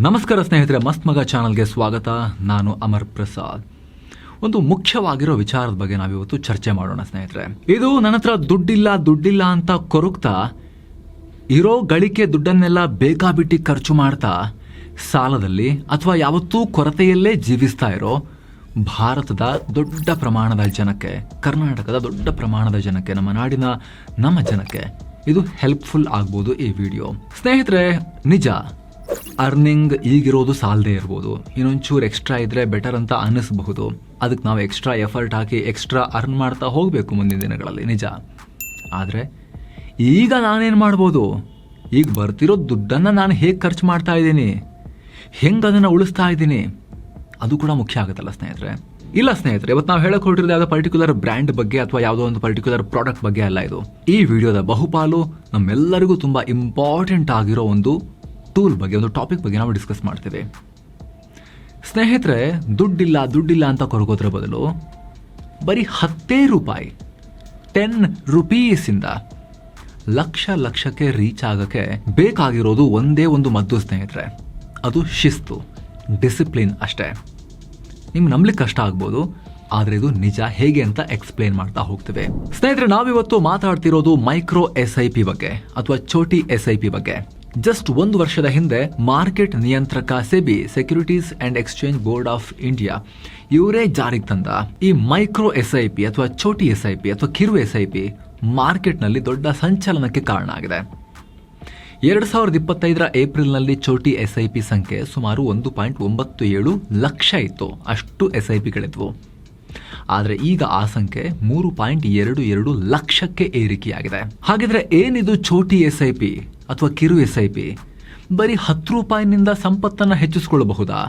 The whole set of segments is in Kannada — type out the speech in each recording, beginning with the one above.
ನಮಸ್ಕಾರ ಸ್ನೇಹಿತರೆ, ಮಸ್ತ್ ಮಗ ಚಾನಲ್ಗೆ ಸ್ವಾಗತ. ನಾನು ಅಮರ್ ಪ್ರಸಾದ್. ಒಂದು ಮುಖ್ಯವಾಗಿರೋ ವಿಚಾರದ ಬಗ್ಗೆ ನಾವಿವತ್ತು ಚರ್ಚೆ ಮಾಡೋಣ ಸ್ನೇಹಿತರೆ. ಇದು ನನ್ನ ಹತ್ರ ದುಡ್ಡಿಲ್ಲ ಅಂತ ಕೊರಗ್ತಾ ಇರೋ ಗಳಿಕೆ ದುಡ್ಡನ್ನೆಲ್ಲ ಬೇಕಾಬಿಟ್ಟಿ ಖರ್ಚು ಮಾಡ್ತಾ ಸಾಲದಲ್ಲಿ ಅಥವಾ ಯಾವತ್ತೂ ಕೊರತೆಯಲ್ಲೇ ಜೀವಿಸ್ತಾ ಇರೋ ಭಾರತದ ದೊಡ್ಡ ಪ್ರಮಾಣದ ಜನಕ್ಕೆ, ಕರ್ನಾಟಕದ ದೊಡ್ಡ ಪ್ರಮಾಣದ ಜನಕ್ಕೆ, ನಮ್ಮ ನಾಡಿನ ನಮ್ಮ ಜನಕ್ಕೆ ಇದು ಹೆಲ್ಪ್ಫುಲ್ ಆಗ್ಬೋದು ಈ ವಿಡಿಯೋ. ಸ್ನೇಹಿತರೆ, ನಿಜ ಅರ್ನಿಂಗ್ ಈಗಿರೋದು ಸಾಲದೇ ಇರ್ಬೋದು, ಇನ್ನೊಂಚೂರು ಎಕ್ಸ್ಟ್ರಾ ಇದ್ರೆ ಬೆಟರ್ ಅಂತ ಅನ್ನಿಸ್ಬಹುದು. ಅದಕ್ಕೆ ನಾವು ಎಕ್ಸ್ಟ್ರಾ ಎಫರ್ಟ್ ಹಾಕಿ ಎಕ್ಸ್ಟ್ರಾ ಅರ್ನ್ ಮಾಡ್ತಾ ಹೋಗಬೇಕು ಮುಂದಿನ ದಿನಗಳಲ್ಲಿ, ನಿಜ. ಆದರೆ ಈಗ ನಾನೇನು ಮಾಡ್ಬೋದು, ಈಗ ಬರ್ತಿರೋ ದುಡ್ಡನ್ನು ನಾನು ಹೇಗೆ ಖರ್ಚು ಮಾಡ್ತಾ ಇದ್ದೀನಿ, ಹೆಂಗೆ ಅದನ್ನು ಉಳಿಸ್ತಾ ಇದ್ದೀನಿ, ಅದು ಕೂಡ ಮುಖ್ಯ ಆಗುತ್ತಲ್ಲ ಸ್ನೇಹಿತರೆ. ಇಲ್ಲ ಸ್ನೇಹಿತರೆ, ಇವತ್ತು ನಾವು ಹೇಳಕ್ ಹೊರಟಿರೋದು ಯಾವುದೋ ಪರ್ಟಿಕ್ಯುಲರ್ ಬ್ರ್ಯಾಂಡ್ ಬಗ್ಗೆ ಅಥವಾ ಯಾವುದೋ ಒಂದು ಪರ್ಟಿಕ್ಯುಲರ್ ಪ್ರಾಡಕ್ಟ್ ಬಗ್ಗೆ ಅಲ್ಲ. ಇದು ಈ ವಿಡಿಯೋದ ಬಹುಪಾಲು ನಮ್ಮೆಲ್ಲರಿಗೂ ತುಂಬ ಇಂಪಾರ್ಟೆಂಟ್ ಆಗಿರೋ ಒಂದು ಟೂಲ್ ಬಗ್ಗೆ, ಒಂದು ಟಾಪಿಕ್ ಬಗ್ಗೆ ನಾವು ಡಿಸ್ಕಸ್ ಮಾಡ್ತೀವಿ. ಸ್ನೇಹಿತರೆ, ದುಡ್ಡಿಲ್ಲ ಅಂತ ಕೊರಗೋದ್ರ ಬದಲು ಬರೀ 10 ರೂಪಾಯಿ, 10 ರುಪೀಸಿಂದ ಲಕ್ಷಕ್ಕೆ ರೀಚ್ ಆಗಕ್ಕೆ ಬೇಕಾಗಿರೋದು ಒಂದೇ ಒಂದು ಮದ್ದು ಸ್ನೇಹಿತರೆ. ಅದು ಶಿಸ್ತು, ಡಿಸಿಪ್ಲಿನ್ ಅಷ್ಟೇ. ನಿಮ್ಗೆ ನಂಬಲಿಕ್ಕೆ ಕಷ್ಟ ಆಗ್ಬೋದು, ಆದರೆ ಇದು ನಿಜ. ಹೇಗೆ ಅಂತ ಎಕ್ಸ್ಪ್ಲೇನ್ ಮಾಡ್ತಾ ಹೋಗ್ತೇವೆ. ಸ್ನೇಹಿತರೆ, ನಾವಿವತ್ತು ಮಾತಾಡ್ತಿರೋದು ಮೈಕ್ರೋ SIP ಬಗ್ಗೆ ಅಥವಾ ಚೋಟಿ SIP ಬಗ್ಗೆ. ಜಸ್ಟ್ 1 ವರ್ಷದ ಹಿಂದೆ ಮಾರ್ಕೆಟ್ ನಿಯಂತ್ರಕ SEBI, securities and exchange board of India, ಇವರೇ ಜಾರಿಗೆ ತಂದ ಈ ಮೈಕ್ರೋ SIP ಅಥವಾ ಚೋಟಿ SIP ಅಥವಾ ಕಿರು SIP ಮಾರ್ಕೆಟ್ನಲ್ಲಿ ದೊಡ್ಡ ಸಂಚಲನಕ್ಕೆ ಕಾರಣ ಆಗಿದೆ. 2025 ಏಪ್ರಿಲ್ನಲ್ಲಿ ಚೋಟಿ SIP ಸಂಖ್ಯೆ ಸುಮಾರು 1.97 ಲಕ್ಷ ಇತ್ತು. ಅಷ್ಟು SIPಗಳಿದ್ವು. ಆದರೆ ಈಗ ಆ ಸಂಖ್ಯೆ 3.22 ಲಕ್ಷಕ್ಕೆ ಏರಿಕೆಯಾಗಿದೆ. ಹಾಗಿದ್ರೆ ಏನಿದು ಚೋಟಿ SIP ಅಥವಾ ಕಿರು SIP? ಬರೀ 10 ರೂಪಾಯಿನಿಂದ ಸಂಪತ್ತನ್ನು ಹೆಚ್ಚಿಸಿಕೊಳ್ಳಬಹುದಾ?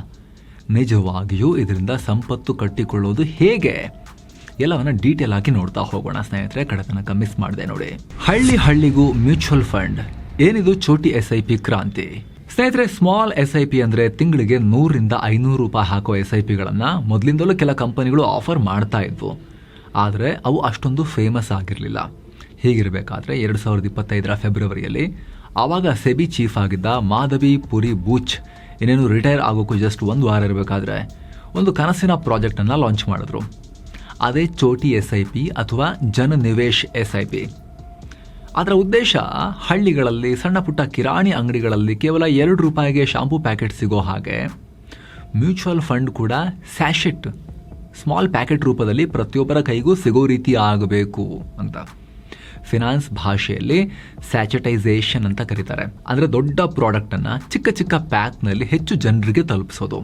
ನಿಜವಾಗಿಯೂ ಇದರಿಂದ ಸಂಪತ್ತು ಕಟ್ಟಿಕೊಳ್ಳೋದು ಹೇಗೆ? ಎಲ್ಲವನ್ನ ಡೀಟೇಲ್ ಆಗಿ ನೋಡ್ತಾ ಹೋಗೋಣ ಸ್ನೇಹಿತರೆ. ಕಡೆತನಕ ಮಿಸ್ ಮಾಡಿದೆ ನೋಡಿ. ಹಳ್ಳಿಗೂ ಮ್ಯೂಚುವಲ್ ಫಂಡ್, ಏನಿದು ಚೋಟಿ SIP ಕ್ರಾಂತಿ? ಸ್ನೇಹಿತರೆ, ಸ್ಮಾಲ್ SIP ಅಂದರೆ ತಿಂಗಳಿಗೆ 100ರಿಂದ 500 ರೂಪಾಯಿ ಹಾಕೋ SIPಗಳನ್ನು ಮೊದಲಿಂದಲೂ ಕೆಲ ಕಂಪನಿಗಳು ಆಫರ್ ಮಾಡ್ತಾ ಇದ್ವು. ಆದರೆ ಅವು ಅಷ್ಟೊಂದು ಫೇಮಸ್ ಆಗಿರಲಿಲ್ಲ. ಹೀಗಿರಬೇಕಾದ್ರೆ 2025 ಫೆಬ್ರವರಿಯಲ್ಲಿ ಆವಾಗ ಸೆಬಿ ಚೀಫ್ ಆಗಿದ್ದ ಮಾಧವಿ ಪುರಿ ಬೂಚ್ ಇನ್ನೇನು ರಿಟೈರ್ ಆಗೋಕ್ಕೂ ಜಸ್ಟ್ 1 ವಾರ ಇರಬೇಕಾದ್ರೆ ಒಂದು ಕನಸಿನ ಪ್ರಾಜೆಕ್ಟನ್ನು ಲಾಂಚ್ ಮಾಡಿದ್ರು. ಅದೇ ಚೋಟಿ SIP ಅಥವಾ ಜನ ನಿವೇಶ್ SIP. ಅದರ ಉದ್ದೇಶ ಹಳ್ಳಿಗಳಲ್ಲಿ ಸಣ್ಣ ಪುಟ್ಟ ಕಿರಾಣಿ ಅಂಗಡಿಗಳಲ್ಲಿ ಕೇವಲ 2 ರೂಪಾಯಿಗೆ ಶಾಂಪೂ ಪ್ಯಾಕೆಟ್ ಸಿಗೋ ಹಾಗೆ ಮ್ಯೂಚುವಲ್ ಫಂಡ್ ಕೂಡ ಸ್ಯಾಶೆಟ್, ಸ್ಮಾಲ್ ಪ್ಯಾಕೆಟ್ ರೂಪದಲ್ಲಿ ಪ್ರತಿಯೊಬ್ಬರ ಕೈಗೂ ಸಿಗೋ ರೀತಿ ಆಗಬೇಕು ಅಂತ. ಫಿನಾನ್ಸ್ ಭಾಷೆಯಲ್ಲಿ ಸ್ಯಾಚಟೈಸೇಷನ್ ಅಂತ ಕರೀತಾರೆ. ಅಂದರೆ ದೊಡ್ಡ ಪ್ರಾಡಕ್ಟನ್ನು ಚಿಕ್ಕ ಪ್ಯಾಕ್ನಲ್ಲಿ ಹೆಚ್ಚು ಜನರಿಗೆ ತಲುಪಿಸೋದು.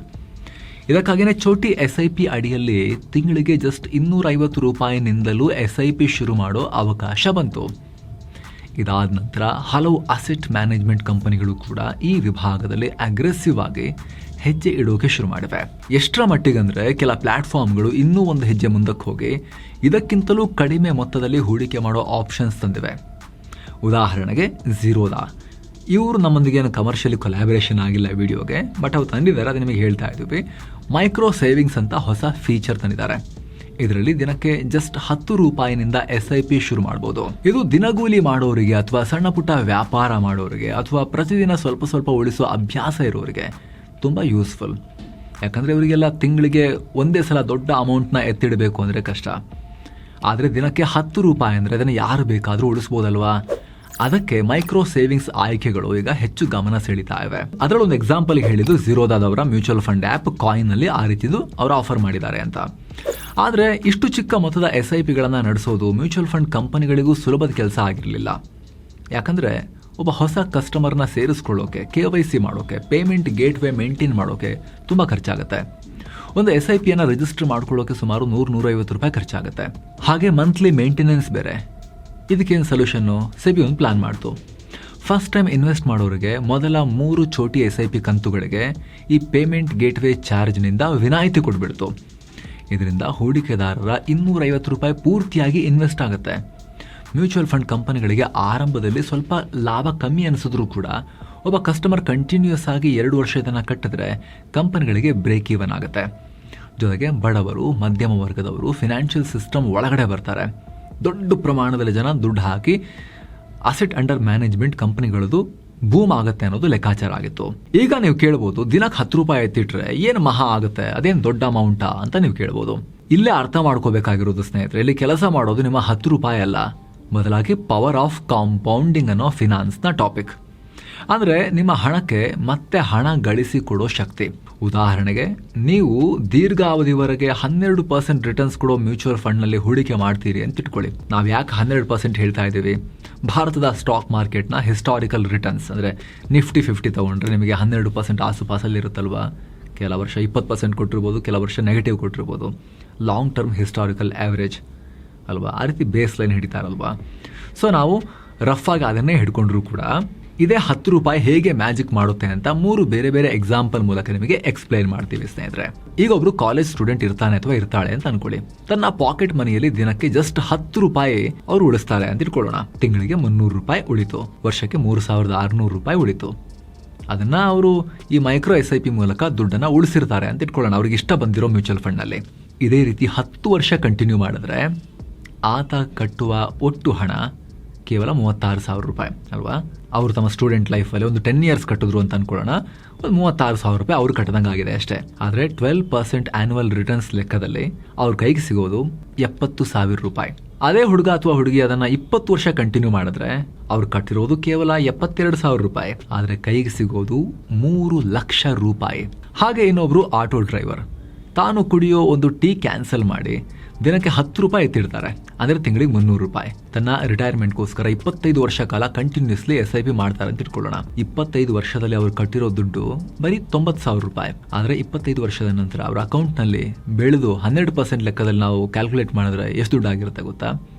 ಇದಕ್ಕಾಗಿಯೇ ಚೋಟಿ SIP ಅಡಿಯಲ್ಲಿ ತಿಂಗಳಿಗೆ ಜಸ್ಟ್ 250 ರೂಪಾಯಿನಿಂದಲೂ SIP ಶುರು ಮಾಡೋ ಅವಕಾಶ ಬಂತು. ಇದಾದ ನಂತರ ಹಲವು ಅಸೆಟ್ ಮ್ಯಾನೇಜ್ಮೆಂಟ್ ಕಂಪನಿಗಳು ಕೂಡ ಈ ವಿಭಾಗದಲ್ಲಿ ಅಗ್ರೆಸಿವ್ ಆಗಿ ಹೆಜ್ಜೆ ಇಡೋಕೆ ಶುರು ಮಾಡಿವೆ. ಎಷ್ಟರ ಮಟ್ಟಿಗಂದರೆ ಕೆಲ ಪ್ಲಾಟ್ಫಾರ್ಮ್ಗಳು ಇನ್ನೂ ಒಂದು ಹೆಜ್ಜೆ ಮುಂದಕ್ಕೆ ಹೋಗಿ ಇದಕ್ಕಿಂತಲೂ ಕಡಿಮೆ ಮೊತ್ತದಲ್ಲಿ ಹೂಡಿಕೆ ಮಾಡೋ ಆಪ್ಷನ್ಸ್ ತಂದಿವೆ. ಉದಾಹರಣೆಗೆ ಝೀರೋದಾ. ಇವರು ನಮ್ಮೊಂದಿಗೆ ಏನು ಕಮರ್ಷಿಯಲಿ ಕೊಲ್ಯಾಬರೇಷನ್ ಆಗಿಲ್ಲ ವಿಡಿಯೋಗೆ, ಬಟ್ ಅವ್ರು ತಂದಿದ್ದಾರೆ, ಅದು ನಿಮಗೆ ಹೇಳ್ತಾ ಇದ್ದೀವಿ. ಮೈಕ್ರೋ ಸೇವಿಂಗ್ಸ್ ಅಂತ ಹೊಸ ಫೀಚರ್ ತಂದಿದ್ದಾರೆ. ಇದರಲ್ಲಿ ದಿನಕ್ಕೆ ಜಸ್ಟ್ 10 ರೂಪಾಯಿನಿಂದ SIP ಶುರು ಮಾಡ್ಬೋದು. ಇದು ದಿನಗೂಲಿ ಮಾಡೋರಿಗೆ ಅಥವಾ ಸಣ್ಣ ಪುಟ್ಟ ವ್ಯಾಪಾರ ಮಾಡೋರಿಗೆ ಅಥವಾ ಪ್ರತಿದಿನ ಸ್ವಲ್ಪ ಉಳಿಸೋ ಅಭ್ಯಾಸ ಇರೋರಿಗೆ ತುಂಬ ಯೂಸ್ಫುಲ್. ಯಾಕಂದರೆ ಇವರಿಗೆಲ್ಲ ತಿಂಗಳಿಗೆ ಒಂದೇ ಸಲ ದೊಡ್ಡ ಅಮೌಂಟ್ನ ಎತ್ತಿಡಬೇಕು ಅಂದರೆ ಕಷ್ಟ. ಆದರೆ ದಿನಕ್ಕೆ 10 ರೂಪಾಯಿ ಅಂದರೆ ಅದನ್ನು ಯಾರು ಬೇಕಾದರೂ ಉಳಿಸ್ಬೋದಲ್ವಾ? ಅದಕ್ಕೆ ಮೈಕ್ರೋ ಸೇವಿಂಗ್ಸ್ ಆಯ್ಕೆಗಳು ಈಗ ಹೆಚ್ಚು ಗಮನ ಸೆಳೀತಾ ಇವೆ. ಅದರಲ್ಲಿ ಒಂದು ಎಕ್ಸಾಂಪಲ್ ಹೇಳಿದ್ದು ಝೀರೋದಾದವರ ಮ್ಯೂಚುವಲ್ ಫಂಡ್ ಆ್ಯಪ್ ಕಾಯಿನ್ನಲ್ಲಿ ಆ ರೀತಿದು ಅವರು ಆಫರ್ ಮಾಡಿದ್ದಾರೆ ಅಂತ. ಆದರೆ ಇಷ್ಟು ಚಿಕ್ಕ ಮೊತ್ತದ SIPಗಳನ್ನು ನಡೆಸೋದು ಮ್ಯೂಚುವಲ್ ಫಂಡ್ ಕಂಪನಿಗಳಿಗೂ ಸುಲಭದ ಕೆಲಸ ಆಗಿರಲಿಲ್ಲ. ಯಾಕಂದರೆ ಒಬ್ಬ ಹೊಸ ಕಸ್ಟಮರ್ನ ಸೇರಿಸ್ಕೊಳ್ಳೋಕೆ, KYC ಮಾಡೋಕೆ, ಪೇಮೆಂಟ್ ಗೇಟ್ವೇ ಮೇಂಟೈನ್ ಮಾಡೋಕೆ ತುಂಬ ಖರ್ಚಾಗುತ್ತೆ. ಒಂದು SIPಯನ್ನು ರಿಜಿಸ್ಟರ್ ಮಾಡ್ಕೊಳ್ಳೋಕೆ ಸುಮಾರು 100-150 ರೂಪಾಯಿ ಖರ್ಚಾಗುತ್ತೆ. ಹಾಗೆ ಮಂತ್ಲಿ ಮೇಂಟೆನೆನ್ಸ್ ಬೇರೆ. ಇದಕ್ಕೇನು ಸೊಲ್ಯೂಷನ್ನು? ಸೆಬಿ ಒಂದು ಪ್ಲಾನ್ ಮಾಡ್ತು. ಫಸ್ಟ್ ಟೈಮ್ ಇನ್ವೆಸ್ಟ್ ಮಾಡೋರಿಗೆ ಮೊದಲ 3 ಚೋಟಿ SIP ಕಂತುಗಳಿಗೆ ಈ ಪೇಮೆಂಟ್ ಗೇಟ್ವೇ ಚಾರ್ಜ್ನಿಂದ ವಿನಾಯಿತಿ ಕೊಟ್ಬಿಡ್ತು. ಇದರಿಂದ ಹೂಡಿಕೆದಾರರ 250 ರೂಪಾಯಿ ಪೂರ್ತಿಯಾಗಿ ಇನ್ವೆಸ್ಟ್ ಆಗುತ್ತೆ. ಮ್ಯೂಚುವಲ್ ಫಂಡ್ ಕಂಪನಿಗಳಿಗೆ ಆರಂಭದಲ್ಲಿ ಸ್ವಲ್ಪ ಲಾಭ ಕಮ್ಮಿ ಅನಿಸಿದ್ರೂ ಕೂಡ ಒಬ್ಬ ಕಸ್ಟಮರ್ ಕಂಟಿನ್ಯೂಸ್ ಆಗಿ 2 ವರ್ಷ ಇದನ್ನು ಕಟ್ಟಿದ್ರೆ ಕಂಪನಿಗಳಿಗೆ ಬ್ರೇಕ್ ಈವನ್ ಆಗುತ್ತೆ. ಜೊತೆಗೆ ಬಡವರು, ಮಧ್ಯಮ ವರ್ಗದವರು ಫಿನಾನ್ಷಿಯಲ್ ಸಿಸ್ಟಮ್ ಒಳಗಡೆ ಬರ್ತಾರೆ. ದೊಡ್ಡ ಪ್ರಮಾಣದಲ್ಲಿ ಜನ ದುಡ್ಡು ಹಾಕಿ ಅಸೆಟ್ ಅಂಡರ್ ಮ್ಯಾನೇಜ್ಮೆಂಟ್ ಕಂಪನಿಗಳದು ಬೂಮ್ ಆಗುತ್ತೆ ಅನ್ನೋದು ಲೆಕ್ಕಾಚಾರ ಆಗಿತ್ತು. ಈಗ ನೀವು ಕೇಳ್ಬೋದು, ದಿನಕ್ಕೆ 10 ರೂಪಾಯಿ ಎತ್ತಿಟ್ರೆ ಏನು ಮಹಾ ಆಗುತ್ತೆ, ಅದೇನು ದೊಡ್ಡ ಅಮೌಂಟಾ ಅಂತ ನೀವು ಕೇಳ್ಬೋದು. ಇಲ್ಲೇ ಅರ್ಥ ಮಾಡ್ಕೋಬೇಕಾಗಿರೋದು ಸ್ನೇಹಿತರೆ, ಇಲ್ಲಿ ಕೆಲಸ ಮಾಡೋದು ನಿಮ್ಮ 10 ರೂಪಾಯಿ ಅಲ್ಲ, ಬದಲಾಗಿ ಪವರ್ ಆಫ್ ಕಾಂಪೌಂಡಿಂಗ್ ಅನ್ನೋ ಫಿನಾನ್ಸ್ನ ಟಾಪಿಕ್. ಅಂದರೆ ನಿಮ್ಮ ಹಣಕ್ಕೆ ಮತ್ತೆ ಹಣ ಗಳಿಸಿಕೊಡೋ ಶಕ್ತಿ. ಉದಾಹರಣೆಗೆ, ನೀವು ದೀರ್ಘಾವಧಿವರೆಗೆ 12% ರಿಟರ್ನ್ಸ್ ಕೊಡೋ ಮ್ಯೂಚುವಲ್ ಫಂಡ್ನಲ್ಲಿ ಹೂಡಿಕೆ ಮಾಡ್ತೀರಿ ಅಂತ ಇಟ್ಕೊಳ್ಳಿ. ನಾವು ಯಾಕೆ 12% ಹೇಳ್ತಾ ಇದ್ದೀವಿ? ಭಾರತದ ಸ್ಟಾಕ್ ಮಾರ್ಕೆಟ್ನ ಹಿಸ್ಟಾರಿಕಲ್ ರಿಟರ್ನ್ಸ್ ಅಂದರೆ ನಿಫ್ಟಿ 50 ತೊಗೊಂಡ್ರೆ ನಿಮಗೆ 12% ಆಸುಪಾಸಲ್ಲಿ ಇರುತ್ತಲ್ವಾ. ಕೆಲ ವರ್ಷ 20% ಕೊಟ್ಟಿರ್ಬೋದು, ಕೆಲ ವರ್ಷ ನೆಗೆಟಿವ್ ಕೊಟ್ಟಿರ್ಬೋದು. ಲಾಂಗ್ ಟರ್ಮ್ ಹಿಸ್ಟಾರಿಕಲ್ ಆ್ಯಾವ್ರೇಜ್ ಅಲ್ವಾ, ಆ ರೀತಿ ಬೇಸ್ ಲೈನ್ ಹಿಡಿತಾರಲ್ವಾ. ಸೊ ನಾವು ರಫ್ ಆಗಿ ಅದನ್ನೇ ಹಿಡ್ಕೊಂಡ್ರೂ ಕೂಡ ಇದೇ 10 ರೂಪಾಯಿ ಹೇಗೆ ಮ್ಯಾಜಿಕ್ ಮಾಡುತ್ತೆ ಅಂತ 3 ಬೇರೆ ಬೇರೆ ಎಕ್ಸಾಂಪಲ್ ಮೂಲಕ ನಿಮಗೆ ಎಕ್ಸ್ಪ್ಲೈನ್ ಮಾಡ್ತೀವಿ ಸ್ನೇಹಿತರೆ. ಈಗ ಒಬ್ರು ಕಾಲೇಜ್ ಸ್ಟೂಡೆಂಟ್ ಇರ್ತಾನೆ ಅಥವಾ ಇರ್ತಾಳೆ ಅಂತ ಅನ್ಕೊಳ್ಳಿ. ತನ್ನ ಪಾಕೆಟ್ ಮನಿಯಲ್ಲಿ ದಿನಕ್ಕೆ ಜಸ್ಟ್ 10 ರೂಪಾಯಿ ಅವ್ರು ಉಳಿಸ್ತಾರೆ ಅಂತ ಇಟ್ಕೊಳ್ಳೋಣ. ತಿಂಗಳಿಗೆ 300 ರೂಪಾಯಿ ಉಳಿತು, ವರ್ಷಕ್ಕೆ 3600 ರೂಪಾಯಿ ಉಳಿತು. ಅದನ್ನ ಅವರು ಈ ಮೈಕ್ರೋ SIP ಮೂಲಕ ದುಡ್ಡನ್ನ ಉಳಿಸಿರ್ತಾರೆ ಅಂತ ಇಟ್ಕೊಳ್ಳೋಣ, ಅವ್ರಿಗೆ ಇಷ್ಟ ಬಂದಿರೋ ಮ್ಯೂಚುವಲ್ ಫಂಡ್ನಲ್ಲಿ. ಇದೇ ರೀತಿ 10 ವರ್ಷ ಕಂಟಿನ್ಯೂ ಮಾಡಿದ್ರೆ ಆತ ಕಟ್ಟುವ ಒಟ್ಟು ಹಣ ಕೇವಲ 36,000 ರೂಪಾಯಿ ಅಲ್ವಾ. ಅವರು ತಮ್ಮ ಸ್ಟೂಡೆಂಟ್ ಲೈಫಲ್ಲಿ ಒಂದು 10 ಇಯರ್ಸ್ ಕಟ್ಟಿದ್ರು ಅಂತ ಅನ್ಕೊಳ್ಳೋಣ, ಒಂದು 36,000 ರೂಪಾಯಿ ಅವ್ರು ಕಟ್ಟದಂಗೆ ಆಗಿದೆ ಅಷ್ಟೇ. ಆದರೆ 12% ಆನ್ಯುವಲ್ ರಿಟರ್ನ್ಸ್ ಲೆಕ್ಕದಲ್ಲಿ ಅವ್ರ ಕೈಗೆ ಸಿಗೋದು 70,000 ರೂಪಾಯಿ. ಅದೇ ಹುಡುಗ ಅಥವಾ ಹುಡುಗಿ ಅದನ್ನ 20 ವರ್ಷ ಕಂಟಿನ್ಯೂ ಮಾಡಿದ್ರೆ ಅವ್ರು ಕಟ್ಟಿರೋದು ಕೇವಲ 72,000 ರೂಪಾಯಿ, ಆದರೆ ಕೈಗೆ ಸಿಗೋದು 3 ಲಕ್ಷ ರೂಪಾಯಿ. ಹಾಗೆ ಇನ್ನೊಬ್ರು ಆಟೋ ಡ್ರೈವರ್ ತಾನು ಕುಡಿಯೋ ಒಂದು ಟೀ ಕ್ಯಾನ್ಸಲ್ ಮಾಡಿ ದಿನಕ್ಕೆ 10 ರೂಪಾಯಿ ಎತ್ತಿಡ್ತಾರೆ, ಅಂದರೆ ತಿಂಗಳಿಗೆ 300 ರೂಪಾಯಿ. ತನ್ನ ರಿಟೈರ್ಮೆಂಟ್ಗೋಸ್ಕರ 25 ವರ್ಷ ಕಾಲ ಕಂಟಿನ್ಯೂಸ್ಲಿ SIP ಮಾಡ್ತಾರೆ ಅಂತ ಇಟ್ಕೊಳ್ಳೋಣ. 25 ವರ್ಷದಲ್ಲಿ ಅವ್ರು ಕಟ್ಟಿರೋ ದುಡ್ಡು ಬರೀ 90,000 ರೂಪಾಯಿ. ಆದರೆ 25 ವರ್ಷದ ನಂತರ ಅವರ ಅಕೌಂಟ್ನಲ್ಲಿ ಬೆಳೆದು 12% ಲೆಕ್ಕದಲ್ಲಿ ನಾವು ಕ್ಯಾಲ್ಕುಲೇಟ್ ಮಾಡಿದ್ರೆ ಎಷ್ಟು ದುಡ್ಡು ಆಗಿರುತ್ತೆ ಗೊತ್ತಾ?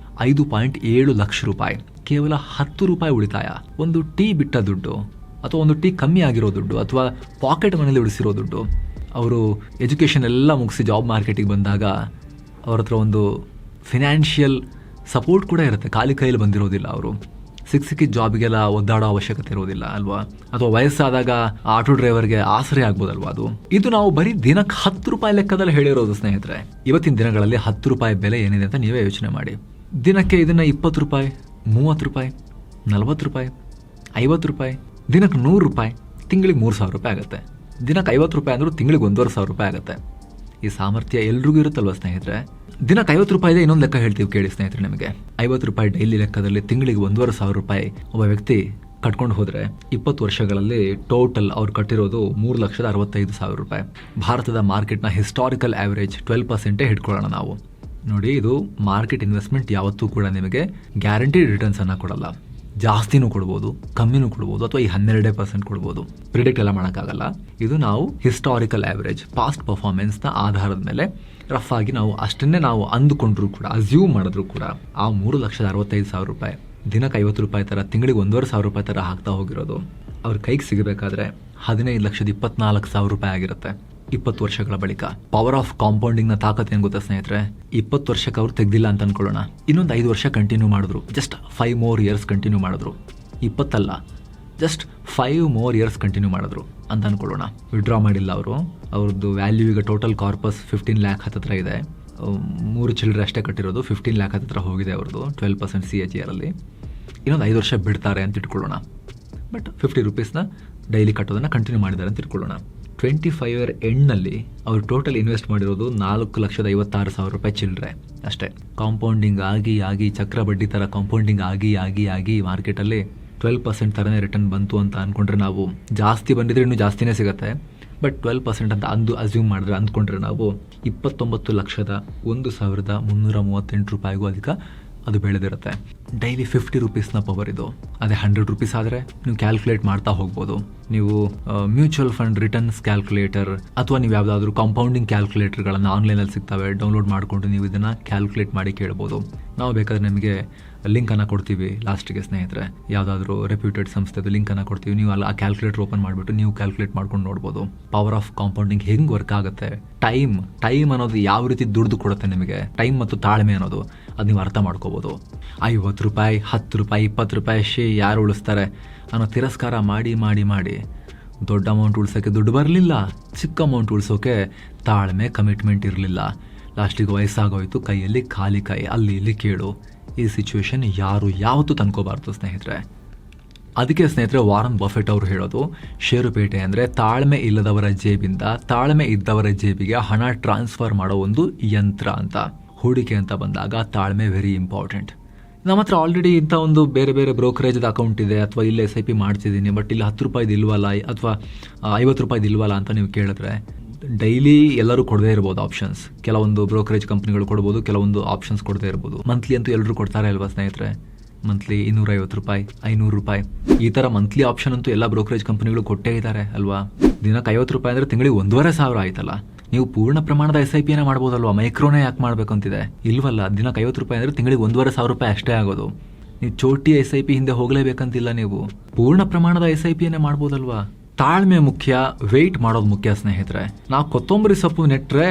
5.7 ಲಕ್ಷ ರೂಪಾಯಿ. ಕೇವಲ 10 ರೂಪಾಯಿ ಉಳಿತಾಯ. ಒಂದು ಟೀ ಬಿಟ್ಟ ದುಡ್ಡು, ಅಥವಾ ಒಂದು ಟೀ ಕಮ್ಮಿ ಆಗಿರೋ ದುಡ್ಡು, ಅಥವಾ ಪಾಕೆಟ್ ಮನೇಲಿ ಉಳಿಸಿರೋ ದುಡ್ಡು. ಅವರು ಎಜುಕೇಷನ್ ಎಲ್ಲ ಮುಗಿಸಿ ಜಾಬ್ ಮಾರ್ಕೆಟಿಗೆ ಬಂದಾಗ ಅವ್ರ ಹತ್ರ ಒಂದು ಫಿನಾನ್ಷಿಯಲ್ ಸಪೋರ್ಟ್ ಕೂಡ ಇರುತ್ತೆ, ಖಾಲಿ ಕೈಯಲ್ಲಿ ಬಂದಿರೋದಿಲ್ಲ. ಅವರು ಸಿಕ್ಕಿದ ಜಾಬಿಗೆಲ್ಲ ಒದ್ದಾಡೋ ಅವಶ್ಯಕತೆ ಇರೋದಿಲ್ಲ ಅಲ್ವಾ. ಅಥವಾ ವಯಸ್ಸಾದಾಗ ಆಟೋ ಡ್ರೈವರ್ಗೆ ಆಸರೆ ಆಗ್ಬೋದಲ್ವಾ ಅದು. ಇದು ನಾವು ಬರೀ ದಿನಕ್ಕೆ 10 ರೂಪಾಯಿ ಲೆಕ್ಕದಲ್ಲಿ ಹೇಳಿರೋದು ಸ್ನೇಹಿತರೆ. ಇವತ್ತಿನ ದಿನಗಳಲ್ಲಿ 10 ರೂಪಾಯಿ ಬೆಲೆ ಏನಿದೆ ಅಂತ ನೀವೇ ಯೋಚನೆ ಮಾಡಿ. ದಿನಕ್ಕೆ ಇದನ್ನು 20 ರೂಪಾಯಿ, 30 ರೂಪಾಯಿ, 40 ರೂಪಾಯಿ, 50 ರೂಪಾಯಿ, ದಿನಕ್ಕೆ 100 ರೂಪಾಯಿ, ತಿಂಗಳಿಗೆ 3,000 ರೂಪಾಯಿ ಆಗುತ್ತೆ. ದಿನಕ್ಕೆ 50 ರೂಪಾಯಿ ಅಂದರೂ ತಿಂಗಳಿಗೆ 1,500 ರೂಪಾಯಿ ಆಗುತ್ತೆ. ಈ ಸಾಮರ್ಥ್ಯ ಎಲ್ರಿಗೂ ಇರುತ್ತಲ್ವ ಸ್ನೇಹಿತರೆ. ದಿನಕ್ಕೆ 50 ರೂಪಾಯಿದೆ ಇನ್ನೊಂದು ಲೆಕ್ಕ ಹೇಳ್ತೀವಿ ಕೇಳಿ ಸ್ನೇಹಿತರೆ ನಿಮಗೆ. 50 ರೂಪಾಯಿ ಡೈಲಿ ಲೆಕ್ಕದಲ್ಲಿ ತಿಂಗಳಿಗೆ 1,500 ರೂಪಾಯಿ ಒಬ್ಬ ವ್ಯಕ್ತಿ ಕಟ್ಕೊಂಡು ಹೋದರೆ 20 ವರ್ಷಗಳಲ್ಲಿ ಟೋಟಲ್ ಅವ್ರು ಕಟ್ಟಿರೋದು 3,65,000 ರೂಪಾಯಿ. ಭಾರತದ ಮಾರ್ಕೆಟ್ನ ಹಿಸ್ಟಾರಿಕಲ್ ಆ್ಯಾವ್ರೇಜ್ 12% ಹಿಡ್ಕೊಳ್ಳೋಣ ನಾವು. ನೋಡಿ, ಇದು ಮಾರ್ಕೆಟ್ ಇನ್ವೆಸ್ಟ್ಮೆಂಟ್ ಯಾವತ್ತೂ ಕೂಡ ನಿಮಗೆ ಗ್ಯಾರಂಟಿಡ್ ರಿಟರ್ನ್ಸ್ ಅನ್ನು ಕೊಡಲ್ಲ. ಜಾಸ್ತಿನೂ ಕೊಡ್ಬೋದು, ಕಮ್ಮಿನೂ ಕೊಡ್ಬೋದು, ಅಥವಾ ಈ 12% ಕೊಡ್ಬೋದು. ಪ್ರಿಡಿಕ್ಟ್ ಎಲ್ಲ ಮಾಡೋಕ್ಕಾಗಲ್ಲ. ಇದು ನಾವು ಹಿಸ್ಟಾರಿಕಲ್ ಆ್ಯಾವ್ರೇಜ್, ಪಾಸ್ಟ್ ಪರ್ಫಾರ್ಮೆನ್ಸ್ನ ಆಧಾರದ ಮೇಲೆ ರಫ್ ಆಗಿ ನಾವು ಅಷ್ಟನ್ನೇ ನಾವು ಅಂದುಕೊಂಡ್ರು ಕೂಡ, ಅಸ್ಯೂಮ್ ಮಾಡಿದ್ರು ಕೂಡ ಆ 3,65,000 ರೂಪಾಯಿ ದಿನಕ್ಕೆ 50 ರೂಪಾಯಿ ಥರ ತಿಂಗಳಿಗೆ 1,500 ರೂಪಾಯಿ ಥರ ಹಾಕ್ತಾ ಹೋಗಿರೋದು ಅವ್ರ ಕೈಗೆ ಸಿಗಬೇಕಾದ್ರೆ 15,24,000 ರೂಪಾಯಿ ಆಗಿರುತ್ತೆ 20 ವರ್ಷಗಳ ಬಳಿಕ. ಪವರ್ ಆಫ್ ಕಾಂಪೌಂಡಿಂಗ್ನ ತಾಕತ್ ಏನು ಗೊತ್ತಾ ಸ್ನೇಹಿತರೆ? 20 ವರ್ಷಕ್ಕೆ ಅವ್ರು ತೆಗ್ದಿಲ್ಲ ಅಂತ ಅನ್ಕೊಳ್ಳೋಣ, ಇನ್ನೊಂದು 5 ವರ್ಷ ಕಂಟಿನ್ಯೂ ಮಾಡಿದ್ರು, ಜಸ್ಟ್ 5 more years ಕಂಟಿನ್ಯೂ ಮಾಡಿದ್ರು. 20 ಅಲ್ಲ, ಜಸ್ಟ್ 5 more years ಕಂಟಿನ್ಯೂ ಮಾಡಿದ್ರು ಅಂತ ಅನ್ಕೊಳ್ಳೋಣ. ವಿಡ್ರಾ ಮಾಡಿಲ್ಲ ಅವರು. ಅವ್ರದ್ದು ವ್ಯಾಲ್ಯೂ ಈಗ ಟೋಟಲ್ ಕಾರ್ಪಸ್ 15 lakh ಹತ್ತಿರ ಇದೆ. 3 ಚಿಲ್ಲರೆ ಅಷ್ಟೇ ಕಟ್ಟಿರೋದು, 15 lakh ಹತ್ತಿರ ಹೋಗಿದೆ ಅವ್ರದ್ದು 12% CAGR ಅಲ್ಲಿ. ಇನ್ನೊಂದು 5 ವರ್ಷ ಬಿಡ್ತಾರೆ ಅಂತ ಇಟ್ಕೊಳ್ಳೋಣ. ಬಟ್ 50 ರೂಪೀಸ್ನ ಡೈಲಿ ಕಟ್ಟೋದನ್ನು ಕಂಟಿನ್ಯೂ ಮಾಡಿದ್ದಾರೆ ಅಂತ ಇಟ್ಕೊಳ್ಳೋಣ. 25 year ಎಂಡ್ನಲ್ಲಿ ಅವರು ಟೋಟಲ್ ಇನ್ವೆಸ್ಟ್ ಮಾಡಿರೋದು 4,56,000 ರೂಪಾಯಿ ಚಿಲ್ಲರೆ ಅಷ್ಟೇ. ಕಾಂಪೌಂಡಿಂಗ್ ಆಗಿ ಆಗಿ ಚಕ್ರ ಬಡ್ಡಿ ಥರ ಕಾಂಪೌಂಡಿಂಗ್ ಆಗಿ ಆಗಿ ಆಗಿ ಮಾರ್ಕೆಟಲ್ಲಿ 12% ಥರನೇ ರಿಟರ್ನ್ ಬಂತು ಅಂತ ಅಂದ್ಕೊಂಡ್ರೆ ನಾವು, ಜಾಸ್ತಿ ಬಂದಿದ್ರೆ ಇನ್ನೂ ಜಾಸ್ತಿನೇ ಸಿಗುತ್ತೆ, ಬಟ್ 12% ಅಂತ ಅಸ್ಯೂಮ್ ಮಾಡಿದ್ರೆ ಅಂದ್ಕೊಂಡ್ರೆ ನಾವು 29,01,338 ರೂಪಾಯಿಗೂ ಅಧಿಕ ಅದು ಬೆಳೆದಿರುತ್ತೆ. ಡೈಲಿ 50 ರೂಪೀಸ್ನ ಪವರ್ ಇದು. ಅದೇ 100 ರೂಪೀಸ್ ಆದರೆ ನೀವು ಕ್ಯಾಲ್ಕುಲೇಟ್ ಮಾಡ್ತಾ ಹೋಗ್ಬೋದು. ನೀವು ಮ್ಯೂಚುವಲ್ ಫಂಡ್ ರಿಟರ್ನ್ಸ್ ಕ್ಯಾಲ್ಕುಲೇಟರ್ ಅಥವಾ ನೀವು ಯಾವುದಾದ್ರೂ ಕಾಂಪೌಂಡಿಂಗ್ ಕ್ಯಾಲ್ಕುಲೇಟರ್ಗಳನ್ನು ಆನ್ಲೈನಲ್ಲಿ ಸಿಗ್ತವೆ, ಡೌನ್ಲೋಡ್ ಮಾಡಿಕೊಂಡು ನೀವು ಇದನ್ನು ಕ್ಯಾಲ್ಕುಲೇಟ್ ಮಾಡಿ ಕೇಳ್ಬೋದು. ನಾವು ಬೇಕಾದ್ರೆ ನಿಮಗೆ ಲಿಂಕನ್ನು ಕೊಡ್ತೀವಿ ಲಾಸ್ಟಿಗೆ ಸ್ನೇಹಿತರೆ. ಯಾವುದಾದ್ರೂ ರೆಪ್ಯೂಟೆಡ್ ಸಂಸ್ಥೆದು ಲಿಂಕನ್ನು ಕೊಡ್ತೀವಿ, ನೀವು ಅಲ್ಲಿ ಆ ಕ್ಯಾಲ್ಕುಲೇಟರ್ ಓಪನ್ ಮಾಡಿಬಿಟ್ಟು ನೀವು ಕ್ಯಾಲ್ಕುಲೇಟ್ ಮಾಡ್ಕೊಂಡು ನೋಡ್ಬೋದು ಪವರ್ ಆಫ್ ಕಾಂಪೌಂಡಿಂಗ್ ಹೆಂಗೆ ವರ್ಕ್ ಆಗುತ್ತೆ. ಟೈಮ್ ಅನ್ನೋದು ಯಾವ ರೀತಿ ದುಡ್ದು ಕೊಡುತ್ತೆ ನಿಮಗೆ, ಟೈಮ್ ಮತ್ತು ತಾಳ್ಮೆ ಅನ್ನೋದು ಅದು ನೀವು ಅರ್ಥ ಮಾಡ್ಕೋಬೋದು. 50 ರೂಪಾಯಿ, 10 ರೂಪಾಯಿ, 20 ರೂಪಾಯಿ ಯಾರು ಉಳಿಸ್ತಾರೆ ಅನ್ನೋ ತಿರಸ್ಕಾರ ಮಾಡಿ ಮಾಡಿ ಮಾಡಿ ದೊಡ್ಡ ಅಮೌಂಟ್ ಉಳ್ಸೋಕ್ಕೆ ದುಡ್ಡು ಬರಲಿಲ್ಲ, ಚಿಕ್ಕ ಅಮೌಂಟ್ ಉಳಿಸೋಕೆ ತಾಳ್ಮೆ, ಕಮಿಟ್ಮೆಂಟ್ ಇರಲಿಲ್ಲ. ಲಾಸ್ಟಿಗೆ ವಯಸ್ಸಾಗೋಯ್ತು, ಕೈಯಲ್ಲಿ ಖಾಲಿ ಕೈ, ಅಲ್ಲಿ ಇಲ್ಲಿ ಕೇಳು. ಈ ಸಿಚುವೇಶನ್ ಯಾರು ಯಾವತ್ತೂ ತಂದ್ಕೋಬಾರ್ದು ಸ್ನೇಹಿತರೆ. ಅದಕ್ಕೆ ಸ್ನೇಹಿತರೆ ವಾರನ್ ಬಫೆಟ್ ಅವರು ಹೇಳೋದು, ಷೇರುಪೇಟೆ ಅಂದರೆ ತಾಳ್ಮೆ ಇಲ್ಲದವರ ಜೇಬಿಂದ ತಾಳ್ಮೆ ಇದ್ದವರ ಜೇಬಿಗೆ ಹಣ ಟ್ರಾನ್ಸ್ಫರ್ ಮಾಡೋ ಒಂದು ಯಂತ್ರ ಅಂತ. ಹೂಡಿಕೆ ಅಂತ ಬಂದಾಗ ತಾಳ್ಮೆ ವೆರಿ ಇಂಪಾರ್ಟೆಂಟ್. ನಮ್ಮ ಹತ್ರ ಆಲ್ರೆಡಿ ಇಂಥ ಒಂದು ಬೇರೆ ಬೇರೆ ಬ್ರೋಕರೇಜ್ದ ಅಕೌಂಟ್ ಇದೆ, ಅಥವಾ ಇಲ್ಲಿ SIP ಮಾಡ್ತಿದ್ದೀನಿ, ಬಟ್ ಇಲ್ಲಿ 10 ರೂಪಾಯಿದು ಇಲ್ವಲ್ಲ ಅಥವಾ 50 ರೂಪಾಯಿದು ಇಲ್ವಲ್ಲ ಅಂತ ನೀವು ಕೇಳಿದ್ರೆ, ಡೈಲಿ ಎಲ್ಲರೂ ಕೊಡದೇ ಇರ್ಬೋದು ಆಪ್ಷನ್ಸ್. ಕೆಲವೊಂದು ಬ್ರೋಕರೇಜ್ ಕಂಪ್ನಿಗಳು ಕೊಡ್ಬೋದು, ಕೆಲವೊಂದು ಆಪ್ಷನ್ಸ್ ಕೊಡದೇ ಇರ್ಬೋದು. ಮಂತ್ಲಿ ಅಂತೂ ಎಲ್ಲರೂ ಕೊಡ್ತಾರೆ ಅಲ್ವಾ ಸ್ನೇಹಿತರೆ? ಮಂತ್ಲಿ 250 ರೂಪಾಯಿ, 500 ರೂಪಾಯಿ, ಈ ಥರ ಮಂತ್ಲಿ ಆಪ್ಷನ್ ಅಂತೂ ಎಲ್ಲ ಬ್ರೋಕರೇಜ್ ಕಂಪ್ನಿಗಳು ಕೊಟ್ಟೇ ಇದ್ದಾರೆ ಅಲ್ವಾ? ದಿನಕ್ಕೆ 50 ರೂಪಾಯಿ ಅಂದರೆ ತಿಂಗಳಿಗೆ 1,500 ಆಯ್ತಲ್ಲ. ನೀವು ಪೂರ್ಣ ಪ್ರಮಾಣದ SIPನ ಮಾಡ್ಬೋದಲ್ವಾ? ಮೈಕ್ರೋನೇ ಯಾಕೆ ಮಾಡ್ಬೇಕಂತಿದೆ? ಇಲ್ವಲ್ಲ, ದಿನಕ್ಕೆ 50 ರೂಪಾಯಿ ಅಂದರೆ ತಿಂಗಳಿಗೆ 1,500 ರೂಪಾಯಿ ಅಷ್ಟೇ ಆಗೋದು. ನೀವು ಚೋಟಿ SIP ಹಿಂದೆ ಹೋಗಲೇಬೇಕಂತಿಲ್ಲ, ನೀವು ಪೂರ್ಣ ಪ್ರಮಾಣದ SIPನೇ ಮಾಡ್ಬೋದಲ್ವಾ? ತಾಳ್ಮೆ ಮುಖ್ಯ, ವೆಯ್ಟ್ ಮಾಡೋದು ಮುಖ್ಯ ಸ್ನೇಹಿತರೆ. ನಾವು ಕೊತ್ತಂಬರಿ ಸೊಪ್ಪು ನೆಟ್ಟರೆ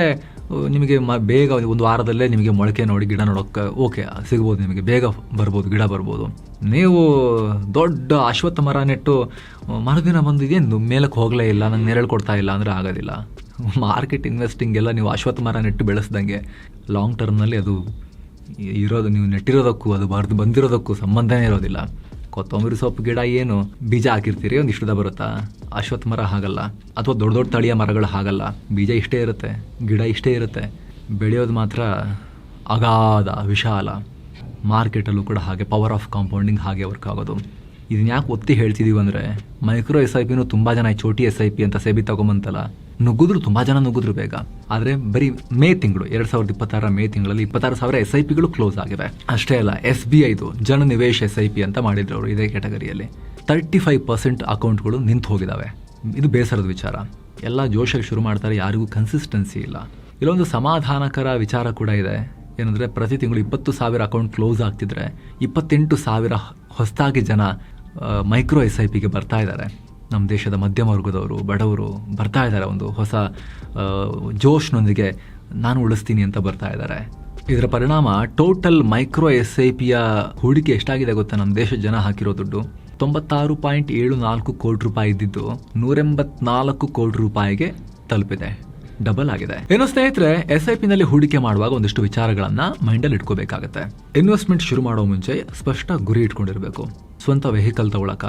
ನಿಮಗೆ ಬೇಗ ಒಂದು ವಾರದಲ್ಲೇ ನಿಮಗೆ ಮೊಳಕೆ ನೋಡಿ ಗಿಡ ನೋಡೋಕ್ಕೆ ಓಕೆ ಸಿಗ್ಬೋದು, ನಿಮಗೆ ಬೇಗ ಬರ್ಬೋದು, ಗಿಡ ಬರ್ಬೋದು. ನೀವು ದೊಡ್ಡ ಅಶ್ವತ್ಥ ಮರ ನೆಟ್ಟು ಮರುದಿನ ಬಂದಿದೆ ಮೇಲಕ್ಕೆ ಹೋಗಲೇ ಇಲ್ಲ, ನಂಗೆ ನೆರಳು ಕೊಡ್ತಾ ಇಲ್ಲ ಅಂದರೆ ಆಗೋದಿಲ್ಲ. ಮಾರ್ಕೆಟ್ ಇನ್ವೆಸ್ಟಿಂಗ್ ಎಲ್ಲ ನೀವು ಅಶ್ವತ್ಥ ಮರ ನೆಟ್ಟು ಬೆಳೆಸ್ದಂಗೆ ಲಾಂಗ್ ಟರ್ಮ್ನಲ್ಲಿ ಅದು ಇರೋದು, ನೀವು ನೆಟ್ಟಿರೋದಕ್ಕೂ ಅದು ಬಂದಿರೋದಕ್ಕೂ ಸಂಬಂಧನೇ ಇರೋದಿಲ್ಲ. ಕೊತ್ತಂಬರಿ ಸೊಪ್ಪು ಗಿಡ ಏನು ಬೀಜ ಹಾಕಿರ್ತೀರಿ, ಒಂದು ಇಷ್ಟದ ಬರುತ್ತಾ? ಅಶ್ವತ್ಥ ಮರ ಹಾಗಲ್ಲ, ಅಥವಾ ದೊಡ್ಡ ದೊಡ್ಡ ತಳಿಯ ಮರಗಳು ಹಾಗಲ್ಲ. ಬೀಜ ಇಷ್ಟೇ ಇರುತ್ತೆ, ಗಿಡ ಇಷ್ಟೇ ಇರುತ್ತೆ, ಬೆಳೆಯೋದು ಮಾತ್ರ ಅಗಾಧ ವಿಶಾಲ. ಮಾರ್ಕೆಟಲ್ಲೂ ಕೂಡ ಹಾಗೆ ಪವರ್ ಆಫ್ ಕಾಂಪೌಂಡಿಂಗ್ ಹಾಗೆ ವರ್ಕ್ ಆಗೋದು. ಇದನ್ನ ಯಾಕೆ ಒತ್ತಿ ಹೇಳ್ತಿದ್ದೀವಿ ಅಂದರೆ, ಮೈಕ್ರೋ SIPನೂ ತುಂಬ ಜನ ಚೋಟಿ SIP ಅಂತ ಸೆಬಿ ತಗೊಂಬಂತಲ್ಲ, ನುಗ್ಗಿದ್ರು, ತುಂಬ ಜನ ನುಗ್ಗಿದ್ರು ಬೇಗ. ಆದರೆ ಬರೀ ಮೇ ತಿಂಗಳು 2026 ಮೇ ತಿಂಗಳಲ್ಲಿ 26,000 SIPಗಳು ಕ್ಲೋಸ್ ಆಗಿವೆ. ಅಷ್ಟೇ ಅಲ್ಲ, SBIದು ಜನ ನಿವೇಶ್ SIP ಅಂತ ಮಾಡಿದ್ರು ಅವರು ಇದೇ ಕ್ಯಾಟಗರಿಯಲ್ಲಿ. 35% ಅಕೌಂಟ್ಗಳು ನಿಂತು ಹೋಗಿದ್ದಾವೆ. ಇದು ಬೇಸರದ ವಿಚಾರ. ಎಲ್ಲ ಜೋಶಕ್ಕೆ ಶುರು ಮಾಡ್ತಾರೆ, ಯಾರಿಗೂ ಕನ್ಸಿಸ್ಟೆನ್ಸಿ ಇಲ್ಲ. ಇಲ್ಲೊಂದು ಸಮಾಧಾನಕರ ವಿಚಾರ ಕೂಡ ಇದೆ, ಏನಂದರೆ ಪ್ರತಿ ತಿಂಗಳು 20,000 ಅಕೌಂಟ್ ಕ್ಲೋಸ್ ಆಗ್ತಿದ್ರೆ 28,000 ಹೊಸದಾಗಿ ಜನ ಮೈಕ್ರೋ SIPಗೆ ಬರ್ತಾ ಇದ್ದಾರೆ. ನಮ್ಮ ದೇಶದ ಮಧ್ಯಮ ವರ್ಗದವರು, ಬಡವರು ಬರ್ತಾ ಇದ್ದಾರೆ, ಒಂದು ಹೊಸ ಜೋಶ್ನೊಂದಿಗೆ ನಾನು ಉಳಿಸ್ತೀನಿ ಅಂತ ಬರ್ತಾ ಇದ್ದಾರೆ. ಇದರ ಪರಿಣಾಮ ಟೋಟಲ್ ಮೈಕ್ರೋ SIPಯ ಹೂಡಿಕೆ ಎಷ್ಟಾಗಿದೆ ಗೊತ್ತಾ? ನಮ್ಮ ದೇಶದ ಜನ ಹಾಕಿರೋ ದುಡ್ಡು 96.74 ಕೋಟಿ ರೂಪಾಯಿ ಇದ್ದಿದ್ದು 184 ಕೋಟಿ ರೂಪಾಯಿಗೆ ತಲುಪಿದೆ, ಡಬಲ್ ಆಗಿದೆ. ಏನೋ ಸ್ನೇಹಿತರೆ, SIPನಲ್ಲಿ ಹೂಡಿಕೆ ಮಾಡುವಾಗ ಒಂದಿಷ್ಟು ವಿಚಾರಗಳನ್ನ ಮೈಂಡಲ್ಲಿ ಇಟ್ಕೋಬೇಕಾಗತ್ತೆ. ಇನ್ವೆಸ್ಟ್ಮೆಂಟ್ ಶುರು ಮಾಡೋ ಮುಂಚೆ ಸ್ಪಷ್ಟ ಗುರಿ ಇಟ್ಕೊಂಡಿರಬೇಕು. ಸ್ವಂತ ವೆಹಿಕಲ್ ತಗೊಳಕ,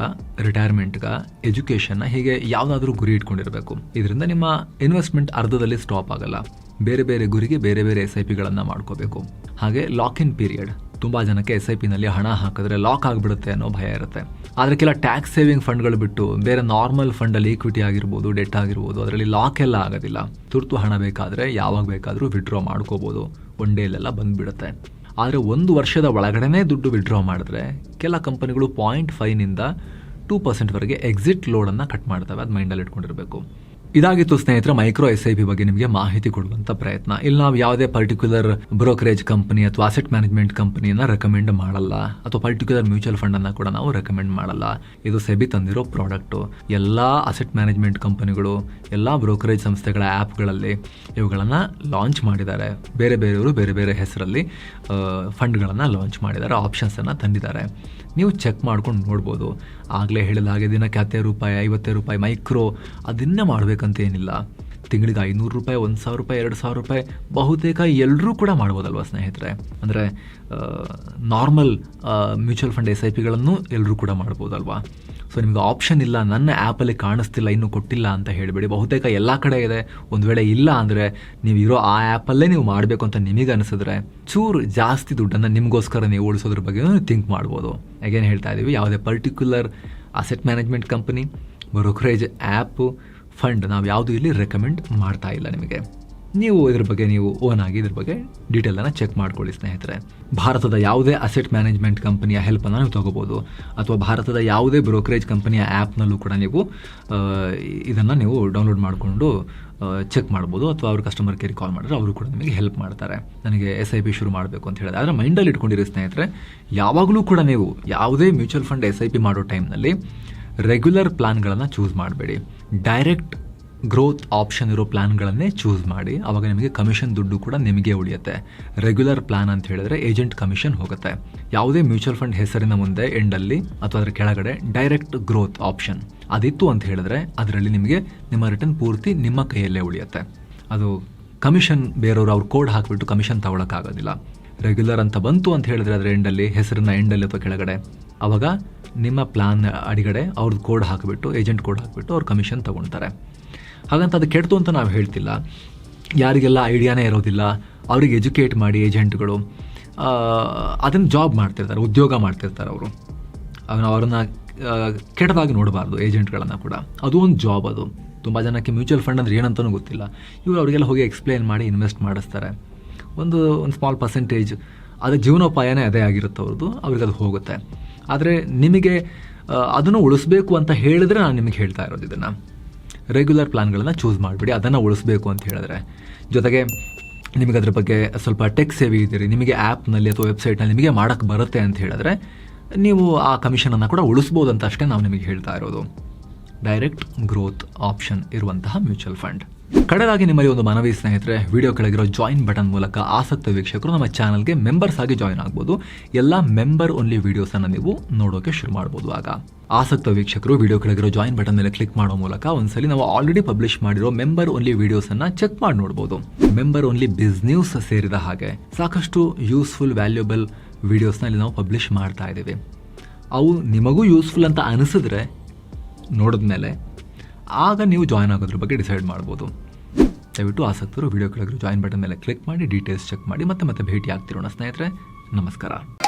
ರಿಟೈರ್ಮೆಂಟ್ಗ, ಎಜುಕೇಷನ್ನ, ಹೀಗೆ ಯಾವುದಾದ್ರೂ ಗುರಿ ಇಟ್ಕೊಂಡಿರಬೇಕು. ಇದರಿಂದ ನಿಮ್ಮ ಇನ್ವೆಸ್ಟ್ಮೆಂಟ್ ಅರ್ಧದಲ್ಲಿ ಸ್ಟಾಪ್ ಆಗಲ್ಲ. ಬೇರೆ ಬೇರೆ ಗುರಿಗೆ ಬೇರೆ ಬೇರೆ SIPಗಳನ್ನ ಮಾಡ್ಕೋಬೇಕು. ಹಾಗೆ ಲಾಕ್ ಇನ್ ಪೀರಿಯಡ್. ತುಂಬ ಜನಕ್ಕೆ SIPನಲ್ಲಿ ಹಣ ಹಾಕಿದ್ರೆ ಲಾಕ್ ಆಗಿಬಿಡುತ್ತೆ ಅನ್ನೋ ಭಯ ಇರುತ್ತೆ. ಆದರೆ ಕೆಲ ಟ್ಯಾಕ್ಸ್ ಸೇವಿಂಗ್ ಫಂಡ್ಗಳು ಬಿಟ್ಟು ಬೇರೆ ನಾರ್ಮಲ್ ಫಂಡಲ್ಲಿ ಈಕ್ವಿಟಿ ಆಗಿರ್ಬೋದು, ಡೆಟ್ ಆಗಿರ್ಬೋದು, ಅದರಲ್ಲಿ ಲಾಕ್ ಎಲ್ಲ ಆಗೋದಿಲ್ಲ. ತುರ್ತು ಹಣ ಬೇಕಾದರೆ ಯಾವಾಗ ಬೇಕಾದರೂ ವಿಡ್ರಾ ಮಾಡ್ಕೋಬೋದು, ಒನ್ ಡೇಲೆಲ್ಲ ಬಂದುಬಿಡುತ್ತೆ. ಆದರೆ 1 ವರ್ಷದ ಒಳಗಡೆನೇ ದುಡ್ಡು ವಿಡ್ರಾ ಮಾಡಿದ್ರೆ ಕೆಲ ಕಂಪನಿಗಳು 0.5ನಿಂದ 2% ಎಕ್ಸಿಟ್ ಲೋಡನ್ನು ಕಟ್ ಮಾಡ್ತವೆ. ಅದು ಮೈಂಡಲ್ಲಿ ಇಟ್ಕೊಂಡಿರಬೇಕು. ಇದಾಗಿತ್ತು ಸ್ನೇಹಿತರೆ ಮೈಕ್ರೋ SIP ಬಗ್ಗೆ ನಿಮಗೆ ಮಾಹಿತಿ ಕೊಡುವಂಥ ಪ್ರಯತ್ನ. ಇಲ್ಲಿ ನಾವು ಯಾವುದೇ ಪರ್ಟಿಕ್ಯುಲರ್ ಬ್ರೋಕರೇಜ್ ಕಂಪನಿ ಅಥವಾ ಅಸೆಟ್ ಮ್ಯಾನೇಜ್ಮೆಂಟ್ ಕಂಪನಿಯನ್ನು ರೆಕಮೆಂಡ್ ಮಾಡಲ್ಲ, ಅಥವಾ ಪರ್ಟಿಕ್ಯುಲರ್ ಮ್ಯೂಚುವಲ್ ಫಂಡನ್ನು ಕೂಡ ನಾವು ರೆಕಮೆಂಡ್ ಮಾಡಲ್ಲ. ಇದು ಸೆಬಿ ತಂದಿರೋ ಪ್ರಾಡಕ್ಟು. ಎಲ್ಲ ಅಸೆಟ್ ಮ್ಯಾನೇಜ್ಮೆಂಟ್ ಕಂಪನಿಗಳು, ಎಲ್ಲ ಬ್ರೋಕರೇಜ್ ಸಂಸ್ಥೆಗಳ ಆ್ಯಪ್ಗಳಲ್ಲಿ ಇವುಗಳನ್ನು ಲಾಂಚ್ ಮಾಡಿದ್ದಾರೆ. ಬೇರೆ ಬೇರೆಯವರು ಬೇರೆ ಬೇರೆ ಹೆಸರಲ್ಲಿ ಫಂಡ್ಗಳನ್ನು ಲಾಂಚ್ ಮಾಡಿದ್ದಾರೆ, ಆಪ್ಷನ್ಸನ್ನು ತಂದಿದ್ದಾರೆ. ನೀವು ಚೆಕ್ ಮಾಡ್ಕೊಂಡು ನೋಡ್ಬೋದು. ಆಗಲೇ ಹೇಳಿದ ಹಾಗೆ ದಿನಕ್ಕೆ 10 ರೂಪಾಯಿ, 50 ರೂಪಾಯಿ ಮೈಕ್ರೋ ಅದನ್ನೇ ಮಾಡಬೇಕಂತ ಏನಿಲ್ಲ. ತಿಂಗಳಿಗೆ 500 ರೂಪಾಯಿ, 1,000 ರೂಪಾಯಿ, 2,000 ರೂಪಾಯಿ ಬಹುತೇಕ ಎಲ್ಲರೂ ಕೂಡ ಮಾಡ್ಬೋದಲ್ವ ಸ್ನೇಹಿತರೆ? ಅಂದರೆ ನಾರ್ಮಲ್ ಮ್ಯೂಚುವಲ್ ಫಂಡ್ SIPಗಳನ್ನು ಎಲ್ಲರೂ ಕೂಡ ಮಾಡ್ಬೋದಲ್ವಾ? ಸೊ ನಿಮಗೆ ಆಪ್ಷನ್ ಇಲ್ಲ, ನನ್ನ ಆ್ಯಪಲ್ಲಿ ಕಾಣಿಸ್ತಿಲ್ಲ, ಇನ್ನೂ ಕೊಟ್ಟಿಲ್ಲ ಅಂತ ಹೇಳಿಬಿಡಿ. ಬಹುತೇಕ ಎಲ್ಲ ಕಡೆ ಇದೆ. ಒಂದು ವೇಳೆ ಇಲ್ಲ ಅಂದರೆ ನೀವು ಇರೋ ಆ ಆ್ಯಪಲ್ಲೇ ನೀವು ಮಾಡಬೇಕು ಅಂತ ನಿಮಗೆ ಅನಿಸಿದ್ರೆ ಚೂರು ಜಾಸ್ತಿ ದುಡ್ಡನ್ನು ನಿಮಗೋಸ್ಕರ ನೀವು ಉಳಿಸೋದ್ರ ಬಗ್ಗೆ ಥಿಂಕ್ ಮಾಡ್ಬೋದು. ಅಗೇನ್ ಹೇಳ್ತಾ ಇದ್ದೀವಿ, ಯಾವುದೇ particular asset management company, brokerage app, fund ನಾವು ಯಾವುದು ಇಲ್ಲಿ ರೆಕಮೆಂಡ್ ಮಾಡ್ತಾ ಇಲ್ಲ ನಿಮಗೆ. ನೀವು ಇದ್ರ ಬಗ್ಗೆ ನೀವು ಓನ್ ಆಗಿ ಇದ್ರ ಬಗ್ಗೆ ಡೀಟೇಲನ್ನು ಚೆಕ್ ಮಾಡ್ಕೊಳ್ಳಿ ಸ್ನೇಹಿತರೆ. ಭಾರತದ ಯಾವುದೇ ಅಸೆಟ್ ಮ್ಯಾನೇಜ್ಮೆಂಟ್ ಕಂಪನಿಯ ಹೆಲ್ಪನ್ನು ನೀವು ತೊಗೋಬೋದು, ಅಥವಾ ಭಾರತದ ಯಾವುದೇ ಬ್ರೋಕರೇಜ್ ಕಂಪನಿಯ ಆ್ಯಪ್ನಲ್ಲೂ ಕೂಡ ನೀವು ಇದನ್ನು ನೀವು ಡೌನ್ಲೋಡ್ ಮಾಡಿಕೊಂಡು ಚೆಕ್ ಮಾಡ್ಬೋದು, ಅಥವಾ ಅವ್ರ ಕಸ್ಟಮರ್ ಕೇರಿಗೆ ಕಾಲ್ ಮಾಡಿದ್ರೆ ಅವರು ಕೂಡ ನಿಮಗೆ ಹೆಲ್ಪ್ ಮಾಡ್ತಾರೆ. ನನಗೆ SIP ಶುರು ಮಾಡಬೇಕು ಅಂತ ಹೇಳಿದ್ರೆ ಆದರೆ ಮೈಂಡಲ್ಲಿ ಇಟ್ಕೊಂಡಿರಿ ಸ್ನೇಹಿತರೆ, ಯಾವಾಗಲೂ ಕೂಡ ನೀವು ಯಾವುದೇ ಮ್ಯೂಚುವಲ್ ಫಂಡ್ SIP ಮಾಡೋ ಟೈಮ್ನಲ್ಲಿ ರೆಗ್ಯುಲರ್ ಪ್ಲಾನ್ಗಳನ್ನು ಚೂಸ್ ಮಾಡಬೇಡಿ. ಡೈರೆಕ್ಟ್ ಗ್ರೋತ್ ಆಪ್ಷನ್ ಇರೋ ಪ್ಲಾನ್ಗಳನ್ನೇ ಚೂಸ್ ಮಾಡಿ. ಆವಾಗ ನಿಮಗೆ ಕಮಿಷನ್ ದುಡ್ಡು ಕೂಡ ನಿಮಗೆ ಉಳಿಯುತ್ತೆ. ರೆಗ್ಯುಲರ್ ಪ್ಲಾನ್ ಅಂತ ಹೇಳಿದ್ರೆ ಏಜೆಂಟ್ ಕಮಿಷನ್ ಹೋಗುತ್ತೆ. ಯಾವುದೇ ಮ್ಯೂಚುವಲ್ ಫಂಡ್ ಹೆಸರಿನ ಮುಂದೆ ಎಂಡಲ್ಲಿ ಅಥವಾ ಅದರ ಕೆಳಗಡೆ ಡೈರೆಕ್ಟ್ ಗ್ರೋತ್ ಆಪ್ಷನ್ ಅದಿತ್ತು ಅಂತ ಹೇಳಿದ್ರೆ ಅದರಲ್ಲಿ ನಿಮಗೆ ನಿಮ್ಮ ರಿಟರ್ನ್ ಪೂರ್ತಿ ನಿಮ್ಮ ಕೈಯಲ್ಲೇ ಉಳಿಯುತ್ತೆ. ಅದು ಕಮಿಷನ್ ಬೇರೆಯವರು ಅವ್ರ ಕೋಡ್ ಹಾಕಿಬಿಟ್ಟು ಕಮಿಷನ್ ತಗೊಳಕ್ಕಾಗೋದಿಲ್ಲ. ರೆಗ್ಯುಲರ್ ಅಂತ ಬಂತು ಅಂತ ಹೇಳಿದ್ರೆ ಅದರ ಎಂಡಲ್ಲಿ, ಹೆಸರಿನ ಎಂಡಲ್ಲಿ ಅಥವಾ ಕೆಳಗಡೆ ಆವಾಗ ನಿಮ್ಮ ಪ್ಲಾನ್ ಅಡಿಗಡೆ ಅವ್ರದ್ದು ಕೋಡ್ ಹಾಕಿಬಿಟ್ಟು ಏಜೆಂಟ್ ಕೋಡ್ ಹಾಕಿಬಿಟ್ಟು ಅವ್ರು ಕಮಿಷನ್ ತೊಗೊಳ್ತಾರೆ. ಹಾಗಂತ ಅದು ಕೆಡ್ತು ಅಂತ ನಾವು ಹೇಳ್ತಿಲ್ಲ. ಯಾರಿಗೆಲ್ಲ ಐಡಿಯಾನೇ ಇರೋದಿಲ್ಲ ಅವ್ರಿಗೆ ಎಜುಕೇಟ್ ಮಾಡಿ ಏಜೆಂಟ್ಗಳು ಅದನ್ನು ಜಾಬ್ ಮಾಡ್ತಿರ್ತಾರೆ, ಉದ್ಯೋಗ ಮಾಡ್ತಿರ್ತಾರೆ. ಅವರು ಅವರನ್ನು ಕೆಟ್ಟದಾಗಿ ನೋಡಬಾರ್ದು ಏಜೆಂಟ್ಗಳನ್ನು ಕೂಡ. ಅದು ಒಂದು ಜಾಬ್. ಅದು ತುಂಬ ಜನಕ್ಕೆ ಮ್ಯೂಚುವಲ್ ಫಂಡ್ ಅಂದರೆ ಏನಂತನೂ ಗೊತ್ತಿಲ್ಲ. ಇವರು ಅವರಿಗೆಲ್ಲ ಹೋಗಿ ಎಕ್ಸ್ಪ್ಲೇನ್ ಮಾಡಿ ಇನ್ವೆಸ್ಟ್ ಮಾಡಿಸ್ತಾರೆ. ಒಂದು ಸ್ಮಾಲ್ ಪರ್ಸೆಂಟೇಜ್ ಅದು ಜೀವನೋಪಾಯನೇ ಅದೇ ಆಗಿರುತ್ತೆ ಅವ್ರದ್ದು, ಅವ್ರಿಗೆ ಅದು ಹೋಗುತ್ತೆ. ಆದರೆ ನಿಮಗೆ ಅದನ್ನು ಉಳಿಸ್ಬೇಕು ಅಂತ ಹೇಳಿದ್ರೆ ನಾನು ನಿಮಗೆ ಹೇಳ್ತಾ ಇರೋದು ಇದನ್ನು, ರೆಗ್ಯುಲರ್ ಪ್ಲಾನ್ಗಳನ್ನು ಚೂಸ್ ಮಾಡಿಬಿಡಿ ಅದನ್ನು ಉಳಿಸ್ಬೇಕು ಅಂತ ಹೇಳಿದ್ರೆ. ಜೊತೆಗೆ ನಿಮಗೆ ಅದ್ರ ಬಗ್ಗೆ ಸ್ವಲ್ಪ ಟೆಕ್ ಸೇವಿ ಇದ್ದೀರಿ, ನಿಮಗೆ ಆ್ಯಪ್ನಲ್ಲಿ ಅಥವಾ ವೆಬ್ಸೈಟ್ನಲ್ಲಿ ನಿಮಗೆ ಮಾಡೋಕ್ಕೆ ಬರುತ್ತೆ ಅಂತ ಹೇಳಿದ್ರೆ ನೀವು ಆ ಕಮಿಷನನ್ನು ಕೂಡ ಉಳಿಸ್ಬೋದು ಅಂತ ಅಷ್ಟೇ ನಾವು ನಿಮಗೆ ಹೇಳ್ತಾ ಇರೋದು. ಡೈರೆಕ್ಟ್ ಗ್ರೋತ್ ಆಪ್ಷನ್ ಇರುವಂತಹ ಮ್ಯೂಚುವಲ್ ಫಂಡ್. ಕಡೆದಾಗಿ ನಿಮ್ಮಲ್ಲಿ ಒಂದು ಮನವಿ ಸ್ನೇಹಿತರೆ, ವಿಡಿಯೋ ಕೆಳಗಿರೋ ಜಾಯಿನ್ ಬಟನ್ ಮೂಲಕ ಆಸಕ್ತ ವೀಕ್ಷಕರು ನಮ್ಮ ಚಾನಲ್ಗೆ ಮೆಂಬರ್ಸ್ ಆಗಿ ಜಾಯಿನ್ ಆಗ್ಬೋದು. ಎಲ್ಲ ಮೆಂಬರ್ ಓನ್ಲಿ ವೀಡಿಯೋಸನ್ನು ನೀವು ನೋಡೋಕೆ ಶುರು ಮಾಡ್ಬೋದು. ಆಗ ಆಸಕ್ತ ವೀಕ್ಷಕರು ವಿಡಿಯೋ ಕೆಳಗಿರೋ ಜಾಯಿನ್ ಬಟನ್ ಮೇಲೆ ಕ್ಲಿಕ್ ಮಾಡೋ ಮೂಲಕ ಒಂದ್ಸಲಿ ನಾವು ಆಲ್ರೆಡಿ ಪಬ್ಲಿಷ್ ಮಾಡಿರೋ ಮೆಂಬರ್ ಓನ್ಲಿ ವೀಡಿಯೋಸನ್ನು ಚೆಕ್ ಮಾಡಿ ನೋಡ್ಬೋದು. ಮೆಂಬರ್ ಓನ್ಲಿ ಬಿಸ್ನೆಸ್ ಸೇರಿದ ಹಾಗೆ ಸಾಕಷ್ಟು ಯೂಸ್ಫುಲ್ ವ್ಯಾಲ್ಯೂಬಲ್ ವೀಡಿಯೋಸ್ನ ಇಲ್ಲಿ ನಾವು ಪಬ್ಲಿಷ್ ಮಾಡ್ತಾ ಇದ್ದೀವಿ. ಅವು ನಿಮಗೂ ಯೂಸ್ಫುಲ್ ಅಂತ ಅನಿಸಿದ್ರೆ ನೋಡಿದ್ಮೇಲೆ ಆಗ ನೀವು ಜಾಯ್ನ್ ಆಗೋದ್ರ ಬಗ್ಗೆ ಡಿಸೈಡ್ ಮಾಡ್ಬೋದು. ದಯವಿಟ್ಟು ಆಸಕ್ತರು ವಿಡಿಯೋ ಕೆಳಗಿರೋ ಜಾಯಿನ್ ಬಟನ್ ಮೇಲೆ ಕ್ಲಿಕ್ ಮಾಡಿ ಡೀಟೇಲ್ಸ್ ಚೆಕ್ ಮಾಡಿ ಮತ್ತೆ ಭೇಟಿ ಆಗ್ತಿರೋಣ ಸ್ನೇಹಿತರೆ. ನಮಸ್ಕಾರ.